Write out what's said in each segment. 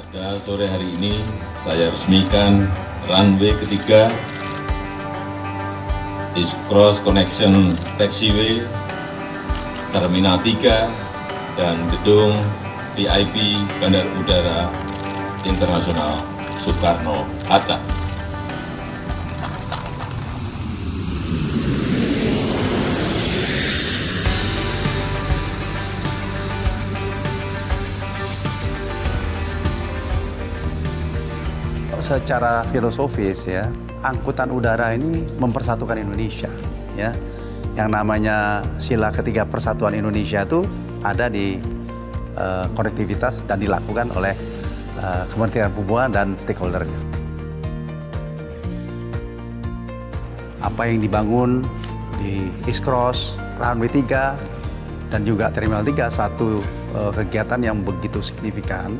Pada sore hari ini saya resmikan runway ketiga East Cross Connection Taxiway, Terminal 3, dan gedung VIP Bandar Udara Internasional Soekarno-Hatta. Secara filosofis ya, angkutan udara ini mempersatukan Indonesia ya. Yang namanya sila ketiga persatuan Indonesia itu ada di konektivitas dan dilakukan oleh Kementerian Perhubungan dan stakeholdernya. Apa yang dibangun di East Cross, Runway 3, dan juga Terminal 3 satu kegiatan yang begitu signifikan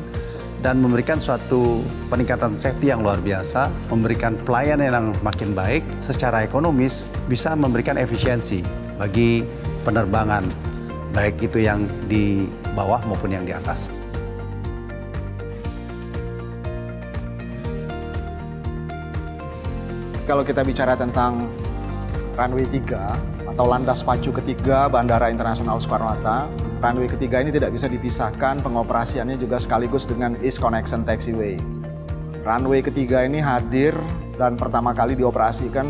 dan memberikan suatu peningkatan safety yang luar biasa, memberikan pelayanan yang makin baik, secara ekonomis bisa memberikan efisiensi bagi penerbangan, baik itu yang di bawah maupun yang di atas. Kalau kita bicara tentang runway 3 atau landas pacu ketiga Bandara Internasional Soekarno-Hatta, runway ketiga ini tidak bisa dipisahkan, pengoperasiannya juga sekaligus dengan East Connection Taxiway. Runway ketiga ini hadir dan pertama kali dioperasikan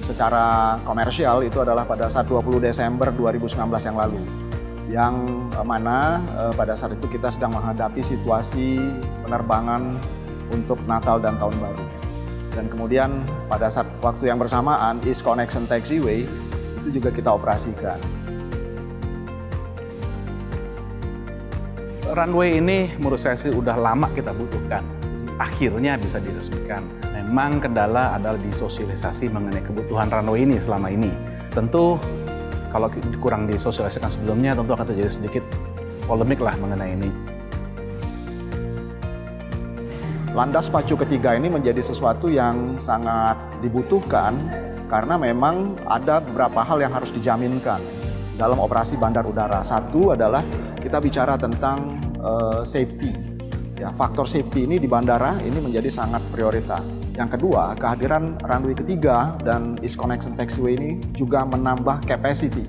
secara komersial itu adalah pada saat 20 Desember 2019 yang lalu. Yang mana pada saat itu kita sedang menghadapi situasi penerbangan untuk Natal dan Tahun Baru. Dan kemudian pada saat waktu yang bersamaan East Connection Taxiway itu juga kita operasikan. Runway ini menurut saya sih udah lama kita butuhkan. Akhirnya bisa diresmikan. Memang kendala adalah di sosialisasi mengenai kebutuhan runway ini selama ini. Tentu kalau kurang disosialisasikan sebelumnya tentu akan terjadi sedikit polemik lah mengenai ini. Landas pacu ketiga ini menjadi sesuatu yang sangat dibutuhkan karena memang ada beberapa hal yang harus dijaminkan dalam operasi bandar udara. Satu adalah kita bicara tentang safety. Ya, faktor safety ini di bandara ini menjadi sangat prioritas. Yang kedua, kehadiran runway ketiga dan East Connection Taxiway ini juga menambah capacity.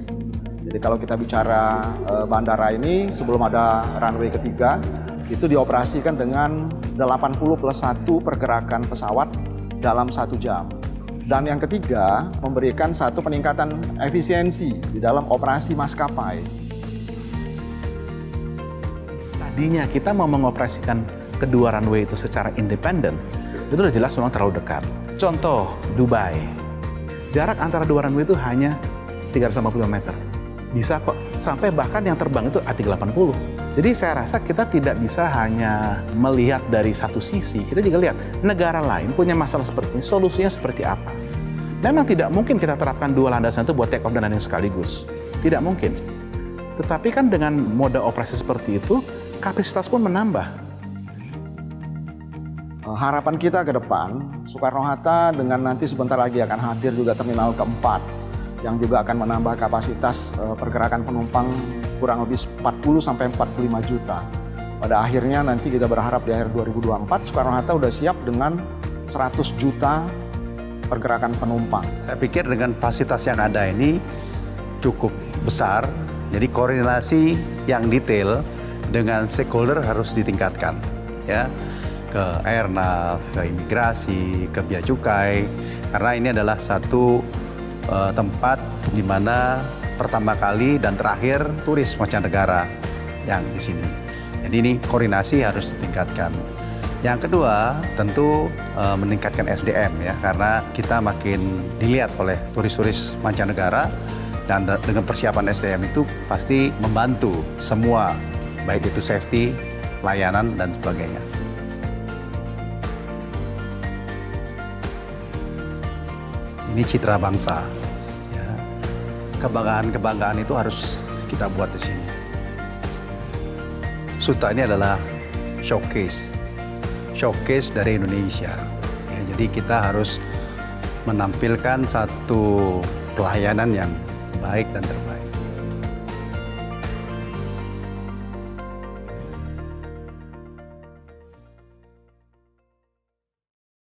Jadi kalau kita bicara bandara ini sebelum ada runway ketiga itu dioperasikan dengan 80+1 pergerakan pesawat dalam 1 jam. Dan yang ketiga, memberikan satu peningkatan efisiensi di dalam operasi maskapai. Tadinya kita mau mengoperasikan kedua runway itu secara independen, itu udah jelas memang terlalu dekat. Contoh, Dubai. Jarak antara dua runway itu hanya 350 meter. Bisa kok, sampai bahkan yang terbang itu A380. Jadi saya rasa kita tidak bisa hanya melihat dari satu sisi, kita juga lihat negara lain punya masalah seperti ini, solusinya seperti apa. Memang tidak mungkin kita terapkan dua landasan itu buat take off dan landing sekaligus. Tidak mungkin. Tetapi kan dengan mode operasi seperti itu, kapasitas pun menambah. Harapan kita ke depan, Soekarno-Hatta dengan nanti sebentar lagi akan hadir juga terminal keempat yang juga akan menambah kapasitas pergerakan penumpang kurang lebih 40-45 juta. Pada akhirnya nanti kita berharap di akhir 2024 Soekarno-Hatta udah siap dengan 100 juta pergerakan penumpang. Saya pikir dengan fasilitas yang ada ini cukup besar, jadi koordinasi yang detail dengan stakeholder harus ditingkatkan, ya, ke airnav, ke imigrasi, ke bea cukai, karena ini adalah satu tempat di mana pertama kali dan terakhir turis mancanegara yang di sini. Jadi ini koordinasi harus ditingkatkan. Yang kedua tentu meningkatkan SDM ya, karena kita makin dilihat oleh turis-turis mancanegara dan dengan persiapan SDM itu pasti membantu semua, baik itu safety, layanan dan sebagainya. Ini citra bangsa. Ya. Kebanggaan-kebanggaan itu harus kita buat di sini. Suta ini adalah showcase dari Indonesia. Ya, jadi kita harus menampilkan satu pelayanan yang baik dan terbaik.